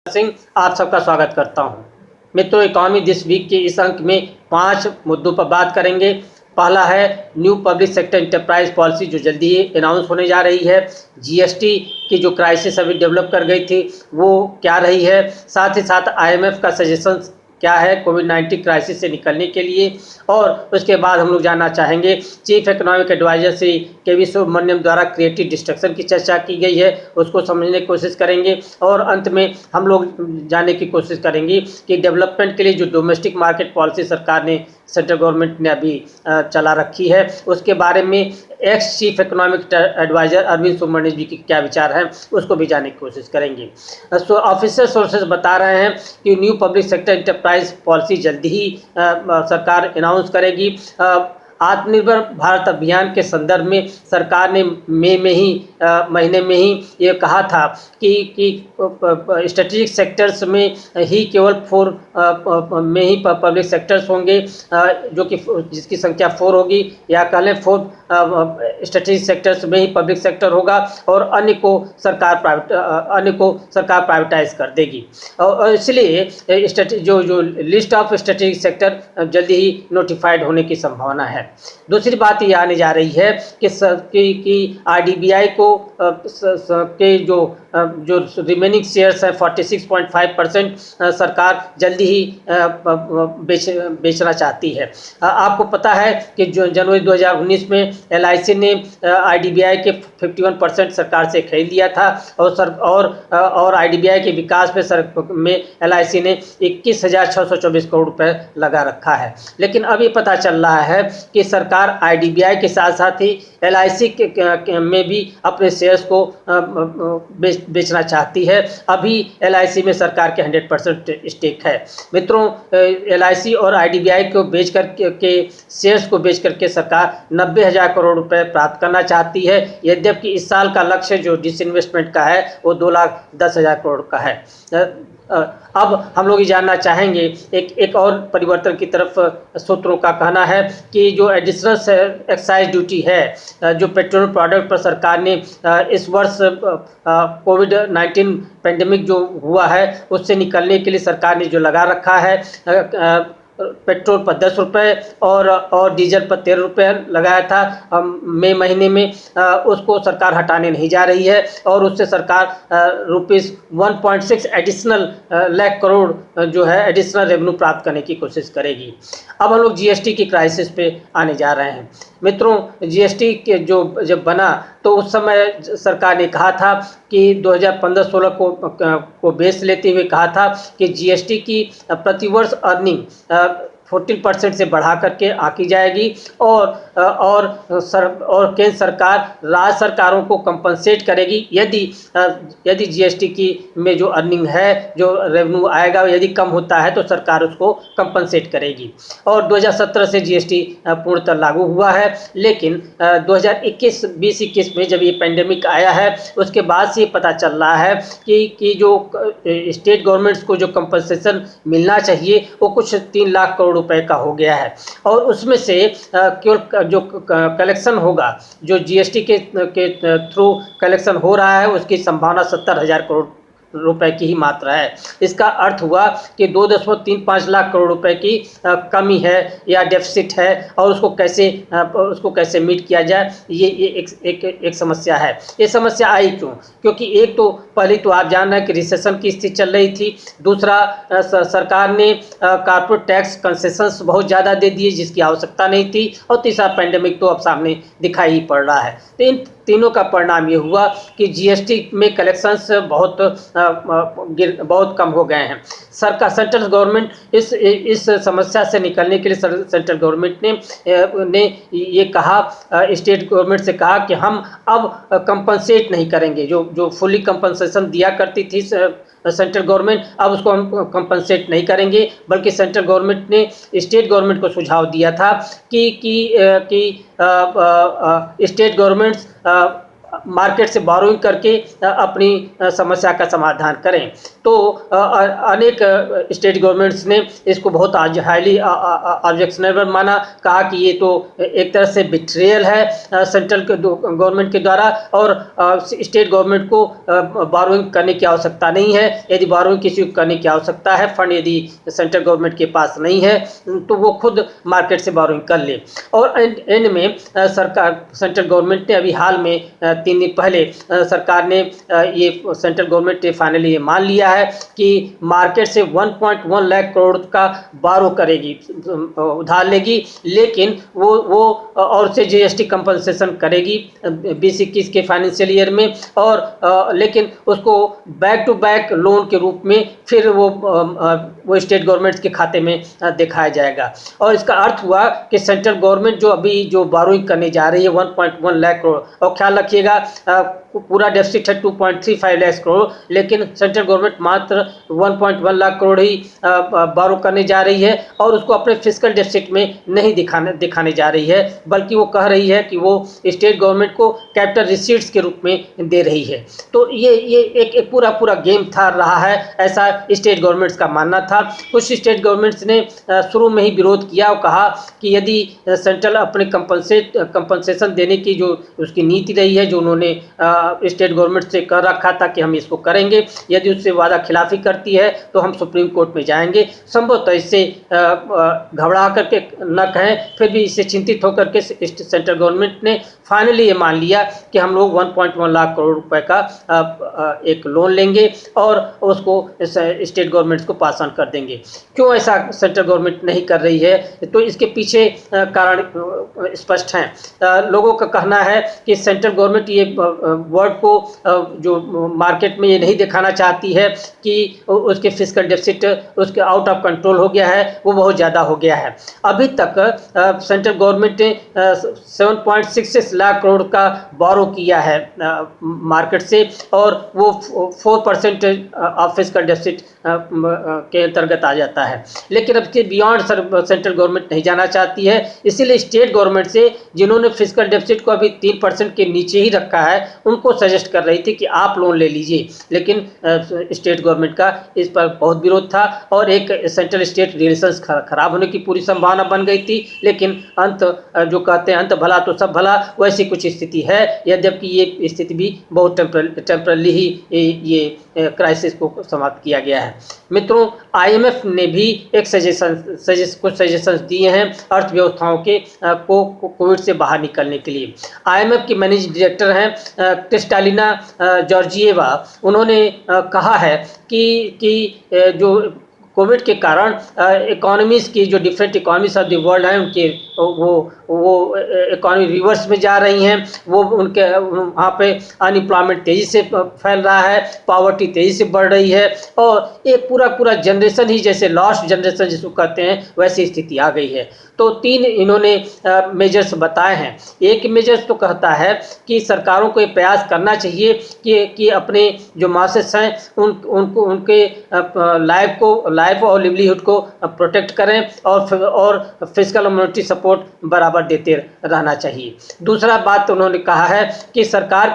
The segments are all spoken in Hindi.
सिंह आप सबका स्वागत करता हूं। मित्रों, इकोनॉमी दिस वीक के इस अंक में 5 मुद्दों पर बात करेंगे। पहला है new public sector enterprise policy जो जल्दी ही अनाउंस होने जा रही है। जीएसटी की जो क्राइसिस अभी डेवलप कर गई थी वो क्या रही है, साथ ही साथ आईएमएफ का सजेशन क्या है कोविड-19 क्राइसिस से निकलने के लिए। और उसके बाद हम लोग जानना चाहेंगे chief economic adviser Shri K V. Subramanian द्वारा क्रिएटिव डिस्ट्रक्शन की चर्चा की गई है, उसको समझने की कोशिश करेंगे। और अंत में हम लोग जानने की कोशिश करेंगे कि डेवलपमेंट के लिए जो डोमेस्टिक मार्केट पॉलिसी सरकार ने, सेंट्रल गवर्नमेंट ने अभी चला रखी है, उसके बारे में ex chief economic advisor Arvind Subramanian ji के क्या विचार हैं, उसको भी जानने की कोशिश करेंगे। ऑफिशियल सोर्सेज बता रहे हैं कि new public sector enterprise policy जल्दी ही सरकार अनाउंस करेगी। आत्मनिर्भर भारत अभियान के संदर्भ में सरकार ने महीने में ही ये कहा था कि स्ट्रेटेजिक सेक्टर्स में ही केवल 4 में ही पब्लिक सेक्टर्स होंगे, जो कि जिसकी संख्या 4 होगी, या कह लें 4 स्ट्रेटेजिक सेक्टर्स में ही पब्लिक सेक्टर होगा और अन्य को सरकार प्राइवेटाइज कर देगी। और इसलिए जो लिस्ट ऑफ स्ट्रेटेजिक सेक्टर जल्दी ही नोटिफाइड होने की संभावना है। दूसरी बात ये आने जा रही है कि आरडीबीआई को के जो रिमेनिंग शेयर्स हैं 46.5% सरकार जल्दी ही बेचना चाहती है। आपको पता है कि जो जनवरी 2019 में एलआईसी ने आईडीबीआई के 51% सरकार से खरीद लिया था और आईडीबीआई के विकास में एलआईसी ने 21,624 करोड़ रुपए लगा रखा है। लेकिन अभी पता चल रहा है कि सरकार आईडीबीआई के साथ साथ ही एलआईसी में भी अपने शेयर्स को बेचना चाहती है। अभी एलआईसी में सरकार के 100% स्टेक है। मित्रों, एलआईसी और आईडीबीआई को बेच करके शेयर्स को बेच करके सरकार 90,000 करोड़ रुपए प्राप्त करना चाहती है। यद्यपि इस साल का लक्ष्य जो डिसइन्वेस्टमेंट का है वो 2,10,000 करोड़ का है। अब हम लोग ये जानना चाहेंगे एक और परिवर्तन की तरफ सूत्रों का कहना है कि जो एडिशनल एक्साइज ड्यूटी है जो पेट्रोल प्रोडक्ट पर सरकार ने इस वर्ष कोविड-19 पेंडेमिक जो हुआ है उससे निकलने के लिए सरकार ने जो लगा रखा है, पेट्रोल पर 10 रुपये और डीजल पर 13 रुपये लगाया था मई महीने में, उसको सरकार हटाने नहीं जा रही है और उससे सरकार ₹1.6 एडिशनल लाख करोड़ जो है एडिशनल रेवेन्यू प्राप्त करने की कोशिश करेगी। अब हम लोग जीएसटी की क्राइसिस पे आने जा रहे हैं। मित्रों, जीएसटी के जब बना तो उस समय सरकार ने कहा था कि 2015-16 को बेस लेते हुए कहा था कि जीएसटी की प्रतिवर्ष अर्निंग 14% से बढ़ा करके आकी जाएगी और केंद्र सरकार राज्य सरकारों को कंपनसेट करेगी यदि जीएसटी की में जो अर्निंग है, जो रेवेन्यू आएगा, यदि कम होता है तो सरकार उसको कंपनसेट करेगी। और 2017 से जीएसटी पूर्णतः लागू हुआ है। लेकिन 2021 में जब ये पेंडेमिक आया है उसके बाद से पता चल रहा है कि जो स्टेट गवर्नमेंट्स को जो कंपनसेशन मिलना चाहिए वो कुछ 3 लाख करोड़ रुपए का हो गया है और उसमें से केवल जो कलेक्शन होगा, जो जीएसटी के थ्रू कलेक्शन हो रहा है, उसकी संभावना 70,000 करोड़ रुपए की ही मात्रा है। इसका अर्थ हुआ कि 2.35 लाख करोड़ रुपए की कमी है या डेफिसिट है और उसको कैसे मीट किया जाए, ये एक समस्या है। ये समस्या आई क्यों? क्योंकि एक तो पहले तो आप जान रहे हैं कि रिसेशन की स्थिति चल रही थी। दूसरा, सरकार ने कॉर्पोरेट टैक्स कंसेशंस बहुत ज़्यादा दे दिए जिसकी आवश्यकता नहीं थी। और तीसरा, पेंडेमिक तो अब सामने दिखाई ही पड़ रहा है। तो इन तीनों का परिणाम ये हुआ कि जीएसटी में कलेक्शंस बहुत कम हो गए हैं। सेंट्रल गवर्नमेंट इस समस्या से निकलने के लिए सेंट्रल गवर्नमेंट ने ये कहा, स्टेट गवर्नमेंट से कहा कि हम अब कंपनसेट नहीं करेंगे। जो फुली कंपनसेशन दिया करती थी सेंट्रल गवर्नमेंट, अब उसको हम कंपनसेट नहीं करेंगे, बल्कि सेंट्रल गवर्नमेंट ने स्टेट गवर्नमेंट को सुझाव दिया था कि स्टेट गवर्नमेंट्स मार्केट से बोरोइंग करके अपनी समस्या का समाधान करें। तो अनेक स्टेट गवर्नमेंट्स ने इसको बहुत आज हाईली ऑब्जेक्शनेबल माना, कहा कि ये तो एक तरह से बिट्रेयल है सेंट्रल गवर्नमेंट के द्वारा, और स्टेट गवर्नमेंट को बोरोइंग करने की आवश्यकता नहीं है। यदि बोरोइंग किसी को करने की आवश्यकता है, फंड यदि सेंट्रल गवर्नमेंट के पास नहीं है, तो वो खुद मार्केट से बोरोइंग कर ले। और एंड में सरकार सेंट्रल गवर्नमेंट ने अभी हाल में 3 दिन पहले सरकार ने ये सेंट्रल गवर्नमेंट ने फाइनली ये मान लिया है कि मार्केट से 1.1 लाख करोड़ का बारो करेगी, उधार लेगी, लेकिन वो और से जीएसटी कंपनसेशन करेगी 2021 के फाइनेंशियल ईयर में, और लेकिन उसको बैक टू बैक लोन के रूप में फिर वो स्टेट गवर्नमेंट के खाते में दिखाया जाएगा। और इसका अर्थ हुआ कि सेंट्रल गवर्नमेंट जो अभी जो बारोइंग करने जा रही है 1.1 लाख करोड़, और ख्याल रखिएगा पूरा डेफिसिट है 2.35 लाख करोड़, लेकिन सेंट्रल गवर्नमेंट मात्र 1.1 लाख करोड़ ही बारो करने जा रही है, और उसको अपने फिस्कल डेफिसिट में नहीं दिखाने जा रही है, बल्कि वो कह रही है कि वो स्टेट गवर्नमेंट को कैपिटल रिसीट्स के रूप में दे रही है। तो ये एक पूरा गेम था रहा है, ऐसा स्टेट गवर्नमेंट्स का मानना था। कुछ स्टेट गवर्नमेंट्स ने शुरू में ही विरोध किया और कहा कि यदि सेंट्रल अपने कंपनसेशन देने की जो उसकी नीति रही है, जो उन्होंने स्टेट गवर्नमेंट से कह रखा था कि हम इसको करेंगे, यदि उससे वादा खिलाफी करती है तो हम सुप्रीम कोर्ट में जाएंगे। संभवतः इससे घबरा करके न कहें, फिर भी इससे चिंतित होकर के सेंट्रल गवर्नमेंट ने फाइनली ये मान लिया कि हम लोग 1.1 लाख करोड़ रुपए का एक लोन लेंगे और उसको स्टेट गवर्नमेंट्स को पास ऑन कर देंगे। क्यों ऐसा सेंट्रल गवर्नमेंट नहीं कर रही है, तो इसके पीछे कारण स्पष्ट हैं। लोगों का कहना है कि सेंट्रल गवर्नमेंट ये वर्ड को जो मार्केट में ये नहीं दिखाना चाहती है कि उसके फिस्कल डेफिसिट उसके आउट ऑफ कंट्रोल हो गया है, वो बहुत ज़्यादा हो गया है। अभी तक सेंट्रल गवर्नमेंट ने 7.66 लाख करोड़ का बोरो किया है मार्केट से, और वो 4% ऑफ फिस्कल डेफिसिट के अंतर्गत आ जाता है। लेकिन अब के बियॉन्ड सेंट्रल गवर्नमेंट नहीं जाना चाहती है, इसीलिए स्टेट गवर्नमेंट से जिन्होंने फिस्कल डेफिसिट को अभी 3% के नीचे ही रखा है, उनको सजेस्ट कर रही थी कि आप लोन ले लीजिए, लेकिन स्टेट गवर्नमेंट का इस पर बहुत विरोध था और एक सेंट्रल स्टेट रिलेशंस खराब होने की पूरी संभावना बन गई थी। लेकिन अंत जो कहते हैं अंत भला तो सब भला, वैसी कुछ स्थिति है, यद्यपि ये स्थिति भी बहुत टेम्परली ही ये क्राइसिस को समाप्त किया गया है। मित्रों, आईएमएफ ने भी एक कुछ सजेशंस दिए हैं अर्थव्यवस्थाओं के को कोविड से बाहर निकलने के लिए। आईएमएफ की मैनेजिंग डायरेक्टर हैं क्रिस्टालिना जॉर्जिएवा, उन्होंने कहा है कि जो कोविड के कारण इकोनॉमीज़ की जो different economies of the world हैं, उनके वो इकोनॉमी रिवर्स में जा रही हैं, वो उनके वहाँ पे अनएम्प्लॉयमेंट तेज़ी से फैल रहा है, पॉवर्टी तेज़ी से बढ़ रही है, और एक पूरा जनरेशन ही जैसे लॉस्ट जनरेशन जिसको कहते हैं वैसी स्थिति आ गई है। तो 3 इन्होंने मेजर्स बताए हैं। एक मेजर्स तो कहता है कि सरकारों को ये प्रयास करना चाहिए कि अपने जो मासेस हैं उनके लाइफ और लिवलीहुड को प्रोटेक्ट करें और फिजिकल और मॉनेटरी सपोर्ट बराबर देते रहना चाहिए। दूसरा बात उन्होंने कहा है कि सरकारों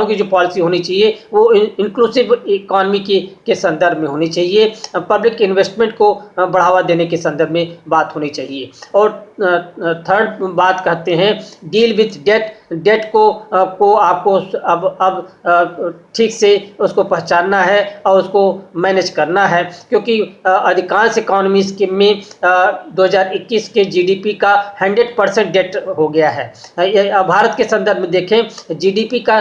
की जो पॉलिसी होनी चाहिए वो इंक्लूसिव इकॉनमी के संदर्भ में होनी चाहिए, पब्लिक इन्वेस्टमेंट को बढ़ावा देने के संदर्भ में बात होनी चाहिए। और थर्ड बात कहते हैं डील विथ डेट को आपको अब ठीक से उसको पहचानना है और उसको मैनेज करना है, क्योंकि अधिकांश इकोनॉमीज में 2021 के जीडीपी का 100% डेट हो गया है। भारत के संदर्भ में देखें, जीडीपी का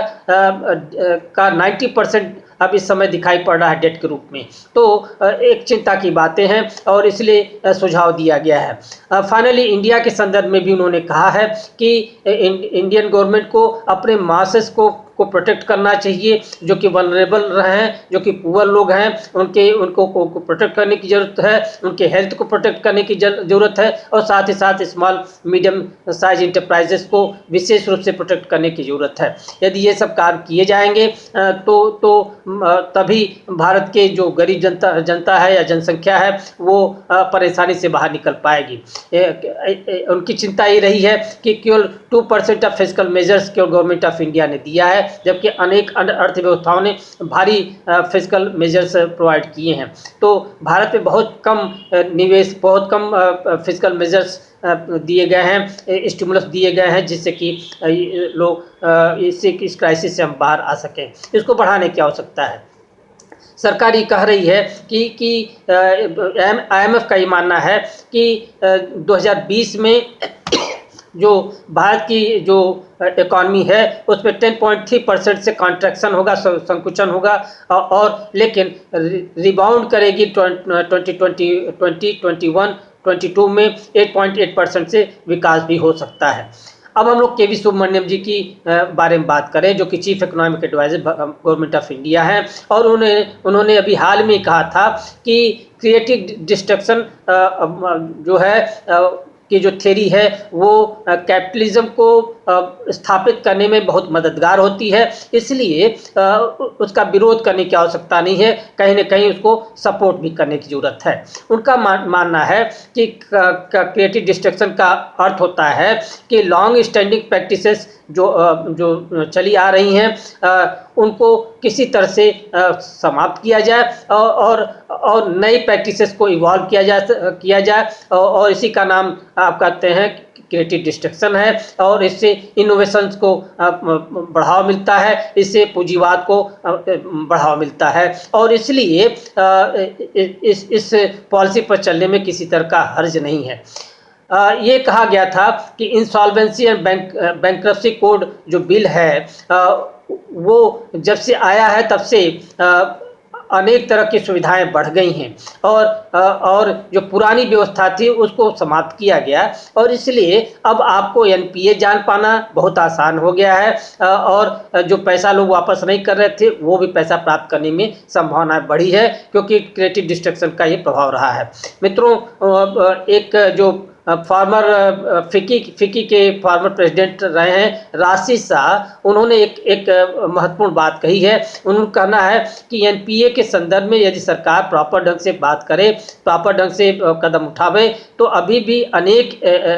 90% अब इस समय दिखाई पड़ रहा है डेट के रूप में। तो एक चिंता की बातें हैं और इसलिए सुझाव दिया गया है। फाइनली इंडिया के संदर्भ में भी उन्होंने कहा है कि इंडियन गवर्नमेंट को अपने मासेस को को प्रोटेक्ट करना चाहिए, जो कि वनरेबल रहे हैं, जो कि पुअर लोग हैं, उनको को प्रोटेक्ट करने की ज़रूरत है, उनके हेल्थ को प्रोटेक्ट करने की ज़रूरत है, और साथ ही साथ स्मॉल मीडियम साइज इंटरप्राइजेस को विशेष रूप से प्रोटेक्ट करने की ज़रूरत है। यदि ये सब कार्य किए जाएंगे तभी भारत के जो गरीब जनता है या जनसंख्या है वो परेशानी से बाहर निकल पाएगी। उनकी चिंता ये रही है कि केवल 2% ऑफ फिजिकल मेजर्स केवल गवर्नमेंट ऑफ इंडिया ने दिया है, जबकि अनेक अर्थव्यवस्थाओं ने भारी फिजिकल मेजर्स प्रोवाइड किए हैं। तो भारत में बहुत कम निवेश, बहुत कम फिजिकल मेजर्स दिए गए हैं, स्टिमुलस दिए गए हैं, जिससे कि लोग इस क्राइसिस से हम बाहर आ सकें। इसको बढ़ाने की आवश्यकता है। सरकार ये कह रही है कि IMF का ये मानना है कि 2020 में जो भारत की जो इकॉनमी है उसमें 10.3% से कॉन्ट्रैक्शन होगा, संकुचन होगा, और लेकिन रिबाउंड करेगी 2021-22 में 8.8% से विकास भी हो सकता है। अब हम लोग के वी सुब्रमण्यम जी की बारे में बात करें, जो कि chief economic adviser government of India हैं, और उन्होंने अभी हाल में कहा था कि क्रिएटिव डिस्ट्रक्शन जो है की जो थ्योरी है वो कैपिटलिज्म को स्थापित करने में बहुत मददगार होती है, इसलिए उसका विरोध करने की आवश्यकता नहीं है, कहीं ना कहीं उसको सपोर्ट भी करने की ज़रूरत है। उनका मानना है कि क्रिएटिव डिस्ट्रक्शन का अर्थ होता है कि लॉन्ग स्टैंडिंग प्रैक्टिसेस जो चली आ रही हैं उनको किसी तरह से समाप्त किया जाए और नई प्रैक्टिसेस को इवॉल्व किया जाए, और इसी का नाम आप कहते हैं क्रिएटिव डिस्ट्रक्शन है, और इससे इनोवेशंस को बढ़ावा मिलता है, इससे पूंजीवाद को बढ़ावा मिलता है, और इसलिए इस पॉलिसी पर चलने में किसी तरह का हर्ज नहीं है। ये कहा गया था कि इंसॉल्वेंसी एंड बैंक्रप्सी कोड जो बिल है वो जब से आया है तब से अनेक तरह की सुविधाएं बढ़ गई हैं, और जो पुरानी व्यवस्था थी उसको समाप्त किया गया, और इसलिए अब आपको NPA जान पाना बहुत आसान हो गया है, और जो पैसा लोग वापस नहीं कर रहे थे वो भी पैसा प्राप्त करने में संभावना बढ़ी है, क्योंकि क्रिएटिव डिस्ट्रक्शन का ये प्रभाव रहा है। मित्रों, एक जो फॉर्मर फिकी के फॉर्मर प्रेसिडेंट रहे हैं राशिद शाह, उन्होंने एक महत्वपूर्ण बात कही है। उन्होंने कहना है कि NPA के संदर्भ में यदि सरकार प्रॉपर ढंग से बात करे, प्रॉपर ढंग से कदम उठावे, तो अभी भी अनेक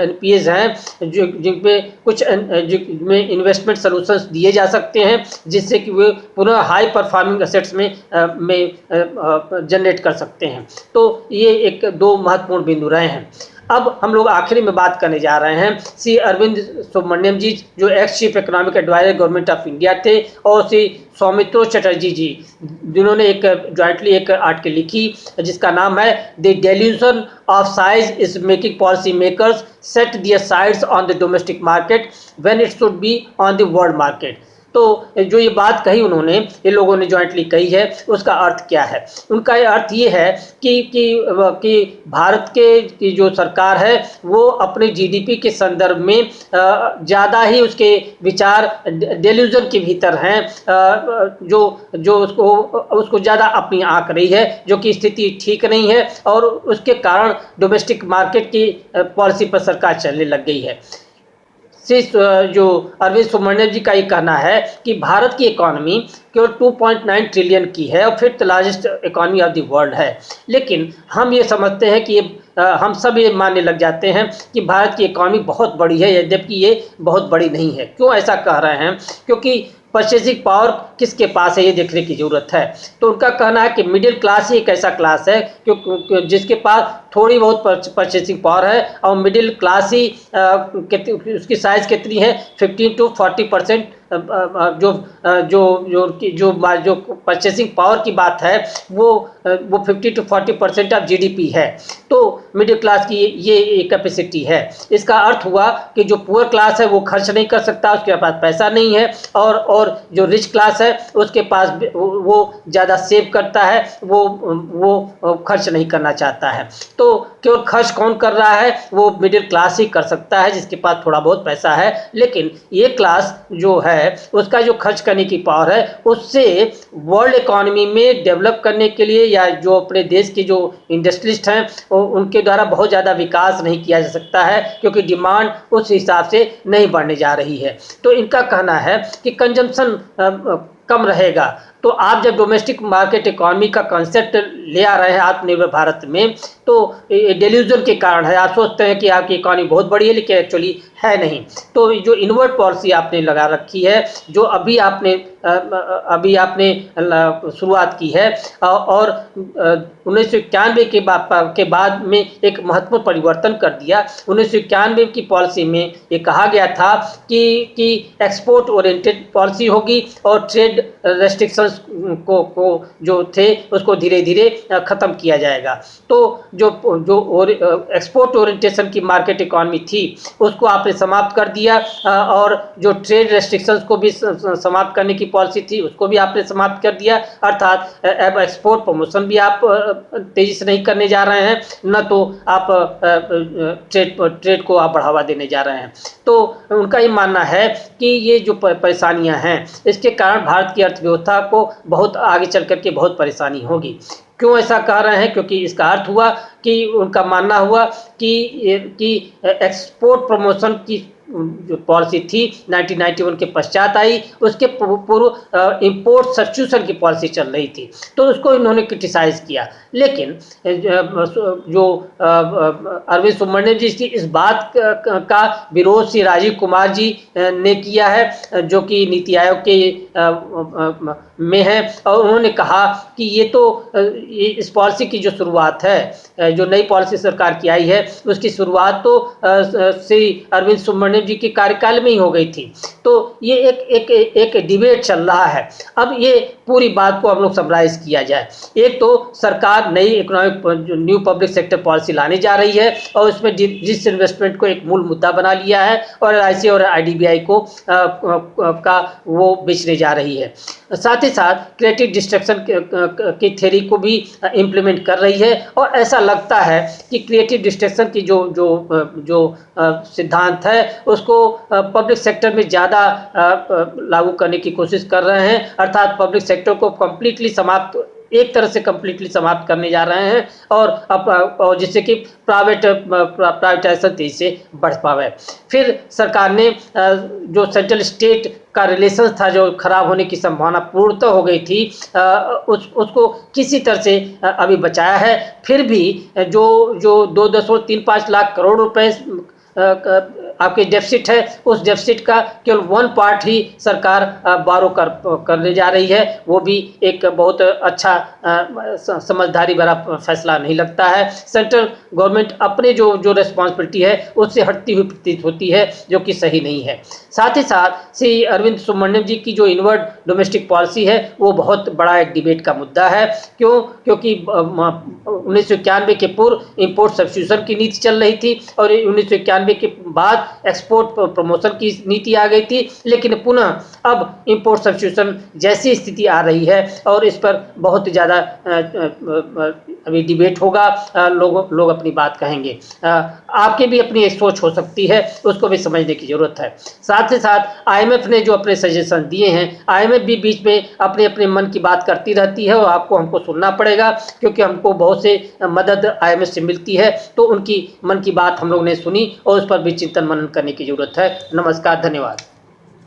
NPAs हैं जिनमें कुछ जिनमें इन्वेस्टमेंट सॉल्यूशंस दिए जा सकते हैं, जिससे कि वे पुनः हाई परफॉर्मिंग एसेट्स में जनरेट कर सकते हैं। तो ये एक दो महत्वपूर्ण बिंदु रहे हैं। अब हम लोग आखिरी में बात करने जा रहे हैं श्री अरविंद सुब्रमण्यम जी, जो ex chief economic adviser government of India थे, और श्री सौमित्रो चटर्जी जी, जिन्होंने एक जॉइंटली एक आर्टिकल लिखी जिसका नाम है the delusion of size is making policy makers set their sights on the domestic market when it should be on the world market. तो जो ये बात कही उन्होंने, ये लोगों ने जॉइंटली कही है, उसका अर्थ क्या है? उनका ये अर्थ ये है कि भारत की जो सरकार है वो अपने GDP के संदर्भ में ज़्यादा ही उसके विचार डेल्यूजन के भीतर हैं, जो उसको ज़्यादा अपनी आंक रही है, जो कि स्थिति ठीक नहीं है, और उसके कारण डोमेस्टिक मार्केट की पॉलिसी पर सरकार चलने लग गई है। जो अरविंद सुब्रमण्यम जी का ये कहना है कि भारत की इकॉनमी केवल 2.9 ट्रिलियन की है और fifth largest economy of the world है, लेकिन हम ये समझते हैं कि हम सब ये मानने लग जाते हैं कि भारत की इकॉनमी बहुत बड़ी है, यद्यपि ये बहुत बड़ी नहीं है। क्यों ऐसा कह रहे हैं? क्योंकि परचेसिंग पावर किसके पास है ये देखने की ज़रूरत है। तो उनका कहना है कि मिडिल क्लास ही एक ऐसा क्लास है जिसके पास थोड़ी बहुत परचेसिंग पावर है, और मिडिल क्लास ही उसकी साइज़ कितनी है 15 to 40%, जो परचेसिंग पावर की बात है वो 50 to 40% ऑफ GDP है। तो मिडिल क्लास की ये कैपेसिटी है। इसका अर्थ हुआ कि जो पुअर क्लास है वो खर्च नहीं कर सकता, उसके पास पैसा नहीं है, और जो रिच क्लास है उसके पास वो ज़्यादा सेव करता है, वो खर्च नहीं करना चाहता है। तो केवल खर्च कौन कर रहा है? वो मिडिल क्लास ही कर सकता है, जिसके पास थोड़ा बहुत पैसा है। लेकिन ये क्लास जो है उसका जो खर्च करने की पावर है, उससे वर्ल्ड इकोनॉमी में डेवलप करने के लिए या जो अपने देश के जो इंडस्ट्रियलिस्ट हैं उनके द्वारा बहुत ज़्यादा विकास नहीं किया जा सकता है, क्योंकि डिमांड उस हिसाब से नहीं बढ़ने जा रही है। तो इनका कहना है कि कंजम्पशन कम रहेगा। तो आप जब डोमेस्टिक मार्केट इकोनॉमी का कॉन्सेप्ट ले आ रहे हैं आत्मनिर्भर भारत में, तो डेल्यूजन के कारण है। आप सोचते हैं कि आपकी इकोनॉमी बहुत बड़ी है, लेकिन एक्चुअली है नहीं। तो जो इनवर्ट पॉलिसी आपने लगा रखी है, जो अभी आपने शुरुआत की है, और 1991 के बाद में एक महत्वपूर्ण परिवर्तन कर दिया। 1991 की पॉलिसी में ये कहा गया था कि एक्सपोर्ट ओरिएंटेड पॉलिसी होगी और ट्रेड रेस्ट्रिक्शंस को जो थे उसको धीरे धीरे ख़त्म किया जाएगा। तो जो एक्सपोर्ट ओरिएंटेशन की मार्केट इकोनॉमी थी उसको आपने समाप्त कर दिया, और जो ट्रेड रेस्ट्रिक्शंस को भी समाप्त करने की पॉलिसी थी उसको भी आपने समाप्त कर दिया। अर्थात अब एक्सपोर्ट प्रमोशन भी आप तेज़ी से नहीं करने जा रहे हैं, न तो आप ट्रेड को आप बढ़ावा देने जा रहे हैं। तो उनका ये मानना है कि ये जो परेशानियां हैं इसके कारण भारत की अर्थव्यवस्था को बहुत आगे चल कर के बहुत परेशानी होगी। क्यों ऐसा कह रहे हैं? क्योंकि इसका अर्थ हुआ कि उनका मानना हुआ कि एक्सपोर्ट प्रमोशन की जो पॉलिसी थी 1991 के पश्चात आई, उसके पूर्व इंपोर्ट सब्स्टिट्यूशन की पॉलिसी चल रही थी, तो उसको इन्होंने क्रिटिसाइज़ किया। लेकिन जो अरविंद सुब्रमण्यम जी की इस बात का विरोध श्री राजीव कुमार जी ने किया है, जो कि नीति आयोग के में है, और उन्होंने कहा कि ये तो इस पॉलिसी की जो शुरुआत है, जो नई पॉलिसी सरकार की आई है, उसकी शुरुआत तो श्री अरविंद सुब्रमण्यम जी के कार्यकाल में ही हो गई थी। तो ये एक डिबेट चल रहा है। अब ये पूरी बात को हम लोग समराइज किया जाए। एक तो सरकार नई economic new public sector policy लाने जा रही है, और उसमें जिस इन्वेस्टमेंट को एक मूल मुद्दा बना लिया है, और एलआईसी और आईडीबीआई को का वो बेचने जा रही है। साथ ही साथ क्रिएटिव डिस्ट्रक्शन की थ्योरी को भी इम्प्लीमेंट कर रही है, और ऐसा लगता है कि क्रिएटिव डिस्ट्रक्शन की जो सिद्धांत है उसको पब्लिक सेक्टर में ज़्यादा लागू करने की कोशिश कर रहे हैं। अर्थात पब्लिक सेक्टर को कम्प्लीटली एक तरह से कम्प्लीटली समाप्त करने जा रहे हैं, और जिससे कि प्राइवेटाइजेशन तेजी से बढ़ पावे। फिर सरकार ने जो सेंट्रल स्टेट का रिलेशन था, जो खराब होने की संभावना पूर्णतः हो गई थी, उसको किसी तरह से अभी बचाया है। फिर भी जो 2.35 लाख करोड़ रुपए आपके डेफिसिट है, उस डेफिसिट का केवल 1 पार्ट ही सरकार बारो करने जा रही है। वो भी एक बहुत अच्छा समझदारी भरा फैसला नहीं लगता है। सेंट्रल गवर्नमेंट अपने जो रिस्पॉन्सिबिलिटी है उससे हटती हुई प्रतीत होती है, जो कि सही नहीं है। साथ ही साथ श्री अरविंद सुब्रमण्यम जी की जो इनवर्ड डोमेस्टिक पॉलिसी है वो बहुत बड़ा एक डिबेट का मुद्दा है। क्योंकि 1991 के पूर्व इंपोर्ट सब्स्टिट्यूशन की नीति चल रही थी, और 1991 के बाद एक्सपोर्ट प्रमोशन की नीति आ गई थी। लेकिन पुनः अब इंपोर्ट सब्स्टिट्यूशन जैसी स्थिति आ रही है, और इस पर बहुत ज़्यादा अभी डिबेट होगा, लोग अपनी बात कहेंगे। आपके भी अपनी एक सोच हो सकती है, उसको भी समझने की ज़रूरत है। साथ ही साथ आईएमएफ ने जो अपने सजेशन दिए हैं, आईएमएफ भी बीच में अपने मन की बात करती रहती है, और हमको सुनना पड़ेगा, क्योंकि हमको बहुत से मदद आईएमएफ से मिलती है। तो उनकी मन की बात हम लोग ने सुनी, और उस पर भी चिंतन मनन करने की ज़रूरत है। नमस्कार, धन्यवाद।